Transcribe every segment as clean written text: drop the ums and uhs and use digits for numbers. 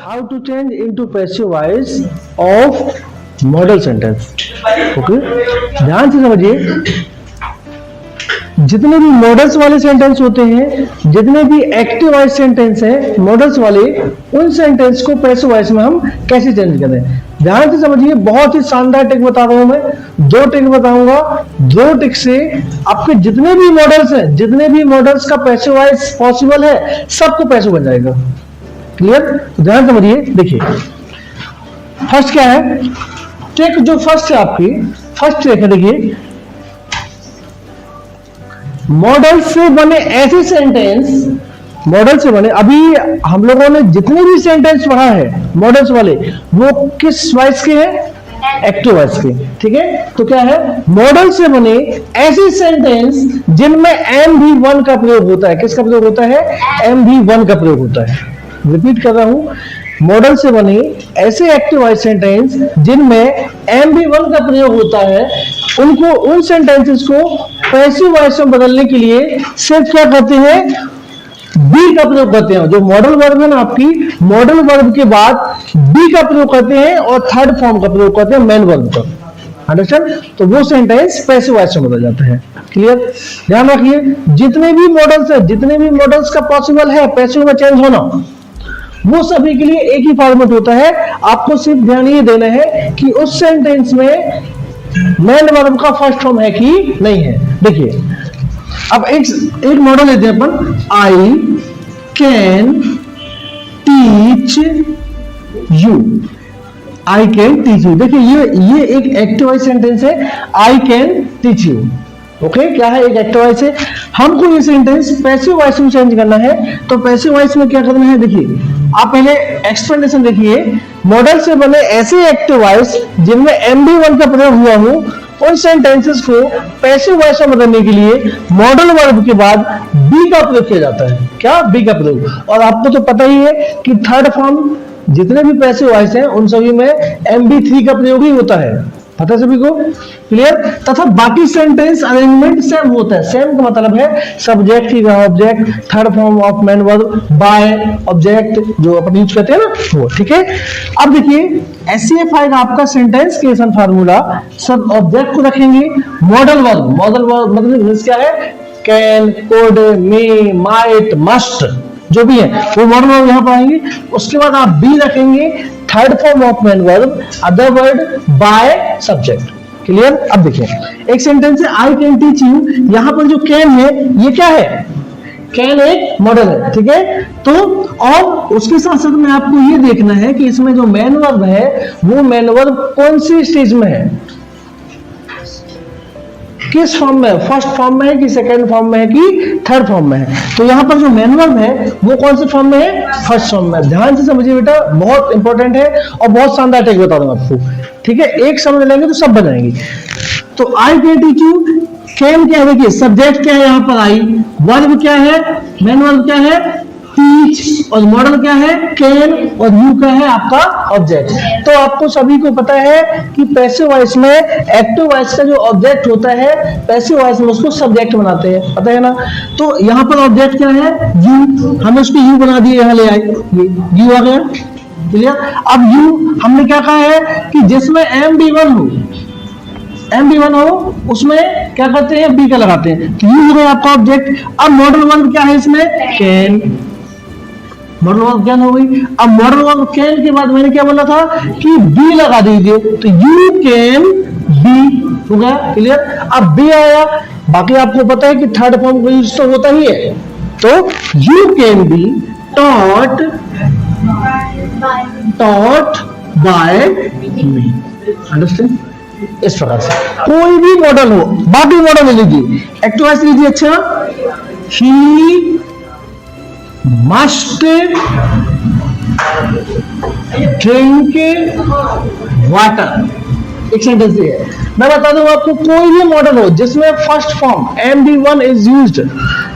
how to change into passive voice of model sentence. Okay, ध्यान से समझिए, जितने भी मॉडल्स वाले सेंटेंस होते हैं, जितने भी एक्टिव वॉइस सेंटेंस हैं मॉडल्स वाले, उन सेंटेंस को पैसिव वॉइस में हम कैसे चेंज करें. ध्यान से समझिए, बहुत ही शानदार ट्रिक बता रहा हूं मैं. 2 ट्रिक बताऊंगा. 2 ट्रिक से आपके जितने भी मॉडल्स हैं, जितने भी मॉडल्स का पैसिव वॉइस पॉसिबल है, सबको पैसिव बन जाएगा. क्लियर? तो ध्यान समझिए. देखिए, फर्स्ट क्या है ट्रिक, जो फर्स्ट है आपकी फर्स्ट ट्रिक है. देखिए, मॉडल से बने ऐसे सेंटेंस, मॉडल से बने, अभी हम लोगों ने जितने भी सेंटेंस पढ़ा है मॉडल्स वाले, वो किस वॉइस के हैं? एक्टिव वॉइस के. ठीक है, तो क्या है, मॉडल से बने ऐसे सेंटेंस जिनमें MV1 का प्रयोग होता है. किसका प्रयोग होता है? MV1 का प्रयोग होता है. रिपीट कर रहा हूं, मॉडल से बने ऐसे एक्टिव वॉइस सेंटेंस जिनमें MV1 का प्रयोग होता है, उनको, उन सेंटेंसेस को पैसिव वॉइस में बदलने के लिए सिर्फ क्या करते हैं? बी का प्रयोग करते हैं. जो मॉडल वर्ब है ना आपकी, मॉडल वर्ब के बाद बी का प्रयोग करते हैं और थर्ड फॉर्म का प्रयोग करते हैं मेन वर्ब का. अंडरस्टैंड? तो वो सेंटेंस पैसिव वॉइस में बदल जाता है. क्लियर? ध्यान रखिए, जितने भी मॉडल्स है, जितने भी मॉडल्स का पॉसिबल है पैसिव में चेंज होना, वो सभी के लिए एक ही फॉर्मेट होता है. आपको सिर्फ ध्यान ये देना है कि उस सेंटेंस में मेन वर्ब का फर्स्ट फॉर्म है कि नहीं है. देखिए, अब एक मॉडल लेते हैं अपन. I can teach you. I can teach you. देखिए, ये एक एक्टिव वॉइस सेंटेंस है. I can teach you. Okay, क्या है? एक एक्टिव वॉइस है. हमको ये सेंटेंस पैसिव वॉइस में चेंज करना है. तो पैसिव वॉइस में क्या करना है? देखिए, आप पहले एक्सप्लेनेशन देखिए. मॉडल से बने ऐसे एक्टिव वॉइस जिनमें MV1 का प्रयोग हुआ हो, उन सेंटेंसेस को पैसिव वॉइस में बदलने के लिए मॉडल वर्ब के बाद बी का प्रयोग किया जाता है. क्या? बी का प्रयोग. और आपको तो पता ही है कि थर्ड फॉर्म जितने भी पैसिव वॉइस हैं उन सभी में MV3 का प्रयोग ही होता है. पता सभी को? क्लियर? तथा बाकी सेंटेंस अरेंजमेंट सेम होता है. सेम का मतलब है सब्जेक्ट ही object, third form of main verb, by, object, जो अपन यूज करते हैं ना वो. ठीक है, अब देखिए, SCFI का आपका सेंटेंस क्रिएशन फार्मूला, सब ऑब्जेक्ट को रखेंगे. मॉडल वर्ब, मॉडल वर्ब मतलब क्या है? Can, could, may, might, must, जो भी है वो मॉडल वर्ब यहां पर आएंगे. उसके बाद आप बी रखेंगे, third form of main verb, other word, by, subject. Clear? अब देखिए, एक सेंटेंस है आई कैन टीच यू. यहां पर जो कैन है, ये क्या है? कैन एक मॉडल है. ठीक है, तो और उसके साथ साथ में आपको ये देखना है कि इसमें जो मेन वर्ब है, वो मेन वर्ब कौन सी स्टेज में है, किस फॉर्म में है? फर्स्ट फॉर्म में है कि सेकंड फॉर्म में है कि थर्ड फॉर्म में है? तो यहां पर जो मेन वर्ब है वो कौन से फॉर्म में है? फर्स्ट फॉर्म में. ध्यान से समझिए बेटा, बहुत इंपॉर्टेंट है और बहुत शानदार टेक्निक बता दूंगा आपको. ठीक है, एक समझ लेंगे तो सब बन तो आई कैन टीच यू, कैन क्या है? देखिए, सब्जेक्ट क्या है यहां पर? आई. वर्ब क्या है? मेन वर्ब क्या है? टीच. और मॉडल क्या है? कैन. और यू क्या है? आपका ऑब्जेक्ट. तो आपको सभी को पता है कि पैसिव वॉइस में एक्टिव वॉइस का जो ऑब्जेक्ट होता है, पैसिव वॉइस में उसको सब्जेक्ट बनाते हैं. पता है ना? तो यहाँ पर ऑब्जेक्ट क्या है? यू. हमने उसको यू बना दिए, यहाँ ले आए, यू आ गया. क्लियर? अब यू हमने क्या कहा है कि जिसमें MV1 हो उसमें क्या करते हैं? बी का लगाते हैं. तो यू हो गया आपका ऑब्जेक्ट. अब मॉडल वर्ब क्या है इसमें? कैन. मॉडल वर्ब कैन हो गई. अब मॉडल वर्ब कैन के बाद मैंने क्या बोला था कि बी लगा दीजिए. तो यू कैन बी हो गया. क्लियर? अब बी आया. बाकी आपको पता है कि थर्ड फॉर्म का यूज तो होता ही है. तो you can be taught by me. Understand? इस प्रकार से कोई भी मॉडल हो, बाकी मॉडल ले लीजिए. एक्टिव वॉइस लीजिए. अच्छा, ही मस्ट ड्रिंक वाटर. एक सेंटेंस है. मैं बता दूं आपको, कोई भी मॉडल हो जिसमें first form MV1 is used,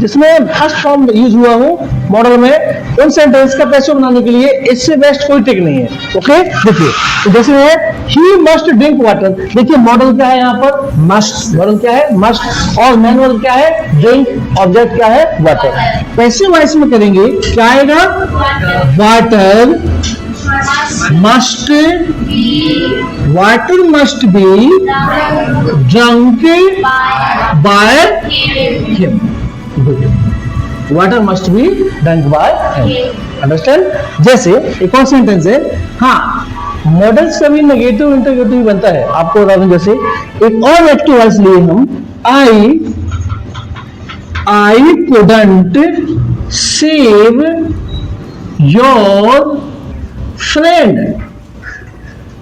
जिसमें फर्स्ट फॉर्म यूज हुआ हो मॉडल में, उन सेंटेंस का पैसिव बनाने के लिए इससे बेस्ट कोई ट्रिक नहीं है. ओके, देखिए, तो जैसे है ही मस्ट ड्रिंक वाटर. देखिए, मॉडल क्या है यहाँ पर? मस्ट. मॉडल क्या है? मस्ट. और मेन वर्ब क्या है? ड्रिंक. ऑब्जेक्ट क्या है? वाटर. पैसिव वॉइस में करेंगे क्या आएगा? Water must water must be drunk by him. Good. Water must be drunk by him. Understand? जैसे एक और सेंटेंस है, हाँ मॉडल्स का भी नेगेटिव इंटरगेटिव बनता है, आपको बता दूं। जैसे एक और एक्टिव वॉइस लिए हम, I couldn't save your friend.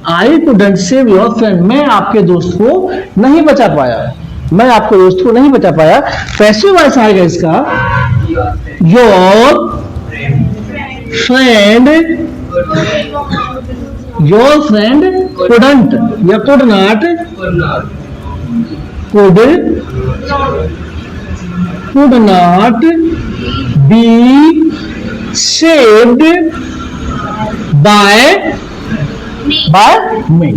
I couldn't save your friend. मैं आपके दोस्त को नहीं बचा पाया, मैं आपके दोस्त को नहीं बचा पाया। पैसिव वॉइस आएगा इसका, your friend, your friend couldn't या could not be saved by me.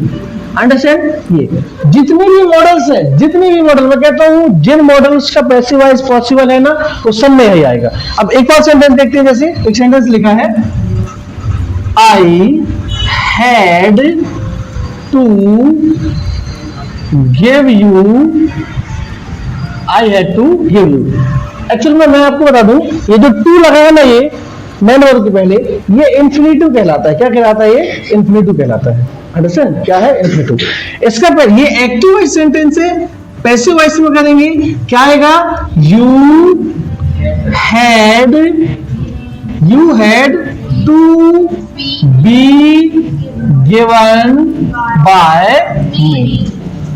Understand? ये जितने भी मॉडल्स है, जितने भी मॉडल, मैं कहता हूं जिन मॉडल्स का पैसिव वॉइस पॉसिबल है ना, वो सब में यही आएगा। अब एक और सेंटेंस देखते हैं। जैसे एक सेंटेंस लिखा है, I had to give you। Actual में मैं आपको बता दूं, ये जो टू लगा है ना, ये मैन वर्ब के पहले, ये इन्फिनिटिव कहलाता है। क्या कहलाता है? ये इन्फिनिटिव कहलाता है। अंडरस्टैंड? क्या है? इन्फिनिटिव। इसका पहले ये एक्टिव वॉइस सेंटेंस है, पैसिव वॉइस में करेंगे क्या आएगा? You had to be given by me.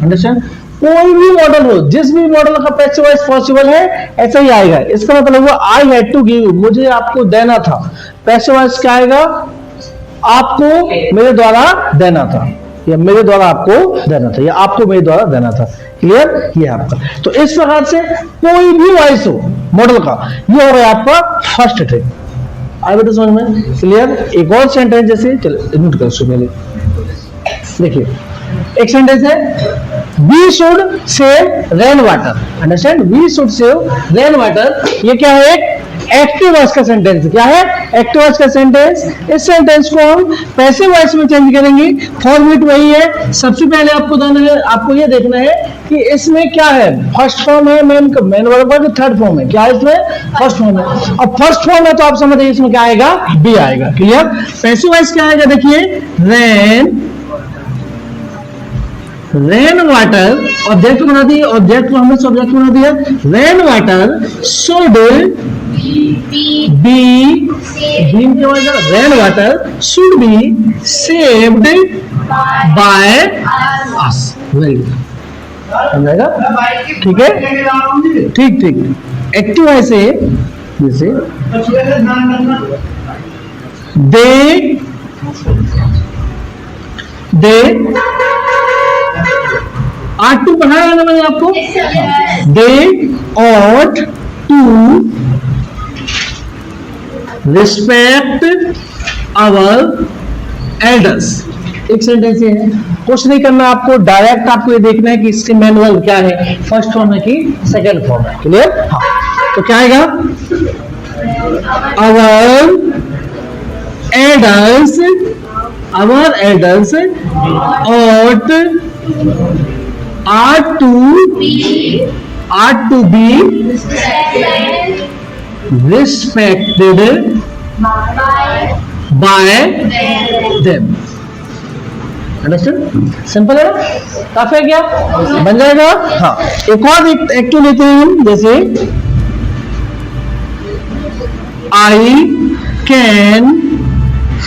Understand? कोई भी मॉडल हो, जिस भी मॉडल का पैसिव वॉइस पॉसिबल है, ऐसा ही आएगा। इसका मतलब हुआ आई हैड टू गिव, मुझे आपको देना था। पैसिव वॉइस क्या आएगा? आपको मेरे द्वारा देना था, या मेरे द्वारा आपको देना था, या आपको मेरे द्वारा देना था। क्लियर? ये आपका। तो इस प्रकार से कोई भी वॉइस हो मॉडल का, ये हो रहा है आपका फर्स्ट ट्रिक। आए बेटा समझ में? क्लियर? एक और सेंटेंस जैसे, चलो नोट करो पहले, देखिए एक सेंटेंस है, we should save rain water. Understand? We should save rain water. ये क्या है? एक एक्टिव वॉइस का सेंटेंस। क्या है? एक्टिव वॉइस का सेंटेंस। इस सेंटेंस को हम पैसिव वॉइस में चेंज करेंगे। फॉर्मेट वही है। सबसे पहले आपको ये देखना है कि इसमें क्या है। फर्स्ट फॉर्म है मेन वर्ब का, थर्ड फॉर्म है? क्या है इसमें? फर्स्ट फॉर्म है। अब फर्स्ट फॉर्म है तो आप समझिए इसमें क्या आएगा? बी आएगा। क्लियर? पैसिव वॉइस क्या आएगा? देखिए, रेन वाटर ऑब्जेक्ट बना दिए, ऑब्जेक्ट को हमने सब्जेक्ट बना दिया। Rain water should be, rain water should be saved by us. Very good, समझाएगा? ठीक है, ठीक। एक्टिव ऐसे जैसे दे आठ टू पढ़ाया ना मैंने आपको। दे ought to respect our elders। एक सेंटेंस ये है, कुछ नहीं करना आपको, डायरेक्ट आपको ये देखना है कि इसके मैनुअल क्या है, फर्स्ट फॉर्म है कि सेकंड फॉर्म है। क्लियर? हाँ, तो क्या आएगा? our elders ought to be respected by them। Understand? Simple है ना? काफी है क्या? बन जाएगा। हाँ, एक और एक्टिव लेते हैं हम। जैसे I can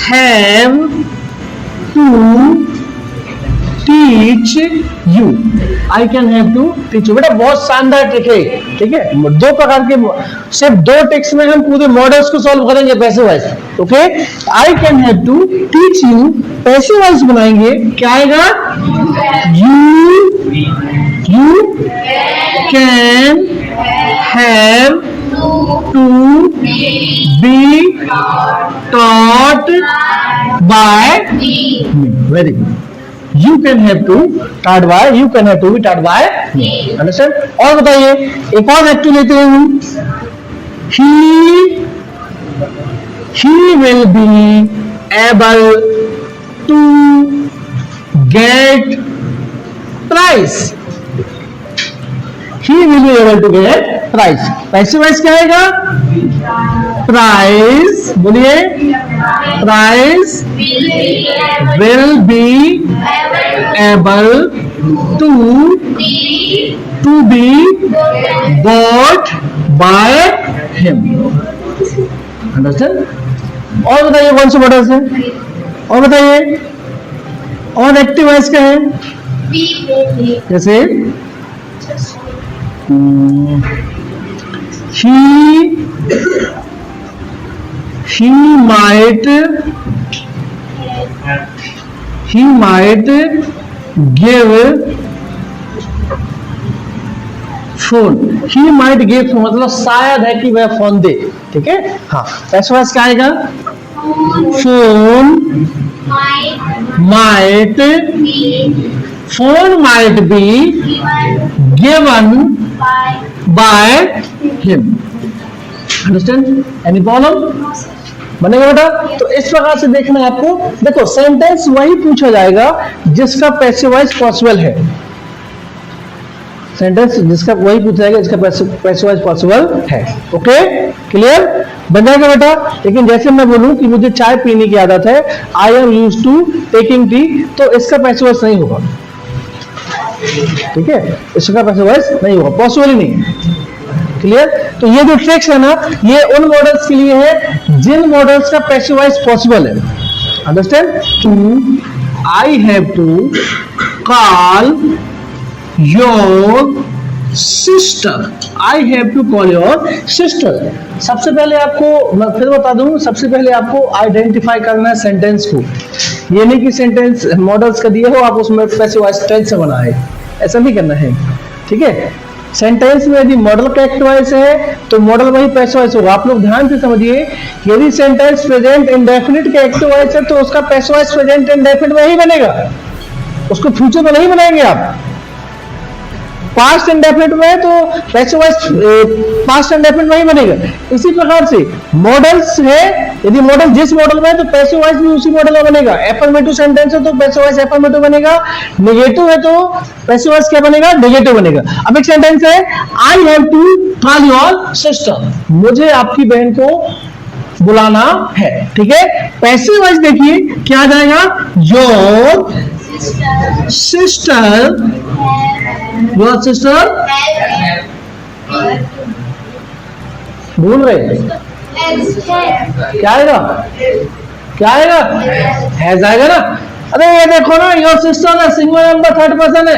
have to teach you। I can have to teach you। बेटा बहुत शानदार ट्रिक है, ठीक है? दो प्रकार के, सिर्फ दो ट्रिक्स में हम पूरे मॉडल्स को सॉल्व करेंगे passive voice. Okay, I can have to teach you, passive voice बनाएंगे। क्या आएगा? You can have to be taught by me। Very good। You can have to taught by, you can have to be taught by me। Understand? और बताइए, एक और active लेते हैं हम। He will be able to get price, he will be able to get price. Passive voice क्या आएगा? Price, बोलिए, price will be able to be bought by him. Understand? और बताइए कौन से मॉडल्स हैं? और बताइए, और एक्टिव वॉइस क्या है? जैसे he might give phone, he might give phone मतलब शायद है कि वह फोन दे, ठीक है। हाँ, पैसिव वॉइस क्या आएगा? Phone might be given by him. Understand? Any problem? बनेगा बेटा? तो इस प्रकार से देखना है आपको। देखो, सेंटेंस वही पूछा जाएगा जिसका पैसिव वॉइस पॉसिबल है। सेंटेंस जिसका वही पूछा जाएगा जिसका पैसिव वॉइस पॉसिबल है। Okay, clear? बन जाएगा बेटा। लेकिन जैसे मैं बोलूं कि मुझे चाय पीने की आदत है, I am used to taking tea, तो इसका पैसिव वॉइस नहीं होगा, ठीक है। इसका पैसिव वॉइस नहीं होगा, पॉसिबल ही नहीं है। क्लियर? तो ये जो ट्रिक्स है ना, ये उन मॉडल्स के लिए है जिन मॉडल्स का पैसिव वॉइस पॉसिबल है। Understand? Two I have to call your sister, I have to call your sister. सबसे पहले आपको मैं फिर बता दूं, सबसे पहले आपको आइडेंटिफाई करना है सेंटेंस को। ये नहीं कि सेंटेंस मॉडल्स का दिए हो आप उसमें पैसिव वॉइस टेंस से बनाए, ऐसा नहीं करना है, ठीक है। सेंटेंस में यदि मॉडल का एक्टिव वॉइस है तो मॉडल वही पैसिव वॉइस होगा। आप लोग ध्यान से समझिए, यदि सेंटेंस प्रेजेंट इंडेफिनिट का एक्टिव वॉइस है तो उसका पैसिव वॉइस प्रेजेंट इंडेफिनिट में ही बनेगा, उसको फ्यूचर में नहीं बनाएंगे आप। पास्ट इंडेफिनिट में है तो पैसिव वॉइस पास्ट इंडेफिनिट में ही बनेगा। इसी प्रकार से मॉडल्स है, यदि मॉडल जिस मॉडल में है तो पैसिव वॉइस भी उसी मॉडल में बनेगा। एफर्मेटिव सेंटेंस है तो पैसिव वॉइस एफर्मेटिव बनेगा, नेगेटिव है तो पैसिव वॉइस क्या बनेगा? नेगेटिव बनेगा। अब एक सेंटेंस है, I have to call your sister, मुझे आपकी बहन को बुलाना है, ठीक है। पैसिव वॉइस देखिए क्या आ जाएगा? योर सिस्टर, योर सिस्टर, भूल रहे क्या आएगा? क्या आएगा? हैज आएगा ना। अरे ये देखो ना, योर सिस्टर है, सिंगल नंबर थर्ड पर्सन है,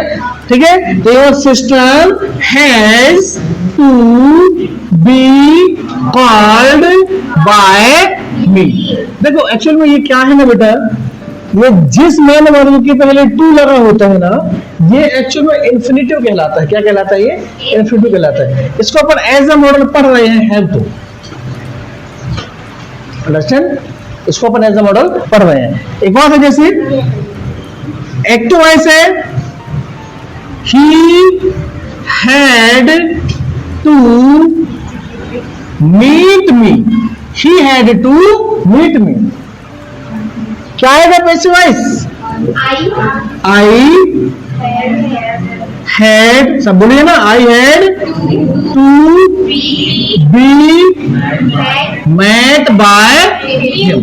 ठीक है। तो your sister has to be called by me. देखो एक्चुअल में ये क्या है ना बेटा, ये जिस मेन वर्ब के पहले टू लगा होता है ना, ये एक्चुअल में इन्फिनिटिव कहलाता है। क्या कहलाता है? ये इन्फिनिटिव कहलाता है। इसको अपन एज अ मॉडल पढ़ रहे हैं, हैव टू। अंडरस्टैंड? इसको अपन एज अ मॉडल पढ़ रहे हैं। एक बात है, जैसे एक्टिव वॉइस है, he had to meet me, he had to meet me. क्या आएगा पैसिव वॉइस? आई हैड, सब बोलिए ना, I had to be met by him.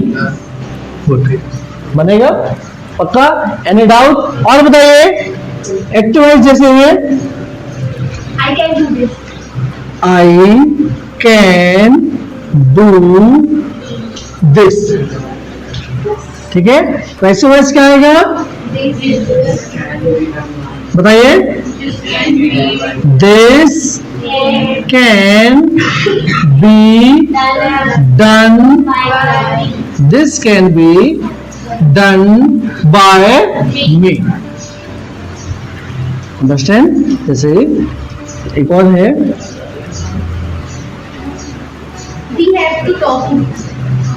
बनेगा पक्का? Any doubt? और बताइए एक्टिव वॉइस जैसे है, आई कैन डू दिस, ठीक है। पैसिव वॉइस क्या आएगा? बताइए, this can be done, this can be done by me. Understand? जैसे एक और है,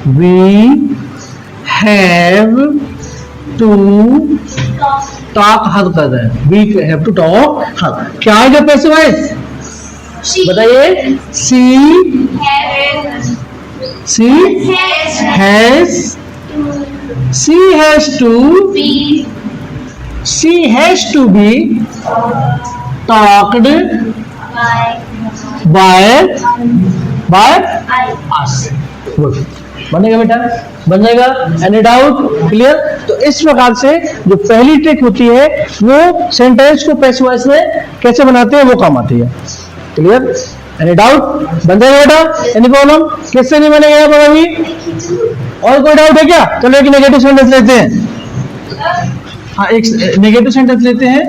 वी हैव टू टॉक, हर कर रहे हैं, वी हैव टू टॉक हर। क्या आएगा पैसिव वॉइस? बताइए, सी has she has to be talked by us. Good. बनेगा बेटा, बन जाएगा। Any doubt? क्लियर? तो इस प्रकार से जो पहली ट्रिक होती है वो सेंटेंस को पैसिव वॉइस में कैसे बनाते हैं वो काम आती है। क्लियर? Any doubt? बन जाएगा बेटा? Any problem? किससे नहीं बनेगा यहाँ पर अभी? और कोई डाउट है क्या? चलो एक नेगेटिव सेंटेंस लेते हैं। हाँ, एक नेगेटिव सेंटेंस लेते हैं।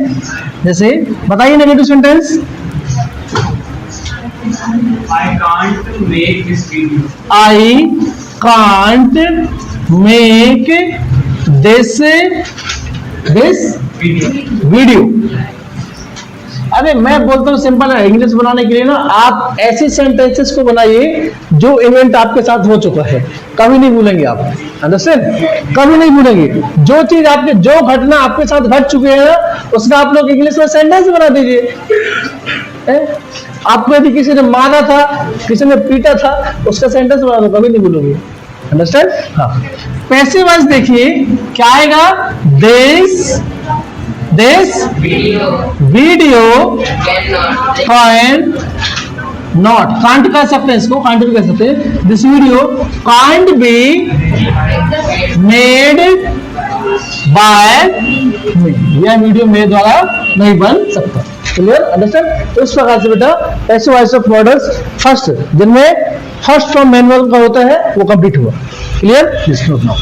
जैसे बताइए negative sentence. I can't make this video. I can't make this video. अरे मैं बोलता हूँ सिंपल है, इंग्लिश बनाने के लिए ना आप ऐसे सेंटेंसेस को बनाइए जो इवेंट आपके साथ हो चुका है, कभी नहीं भूलेंगे आप। अंडरस्टैंड? कभी नहीं भूलेंगे। जो चीज आपके, जो घटना आपके साथ घट चुके हैं उसका आप लोग इंग्लिश में सेंटेंस बना दीजिए। आपको यदि किसी ने मारा था, किसी ने पीटा था, उसका सेंटेंस बना दो, कभी नहीं भूलोगे। अंडरस्टैंड? हाँ। पैसिव वॉइस देखिए क्या आएगा? This video can not, can't कह सकते हैं इसको, कांट भी कह सकते हैं। This video can't be made by me, यह वीडियो मेरे द्वारा नहीं बन सकता। क्लियर? अंडरस्टैंड? तो इस प्रकार से बेटा passive voice of models first, जिनमें फर्स्ट फ्रॉम मैनुअल का होता है वो कंप्लीट हुआ। क्लियर? This note now.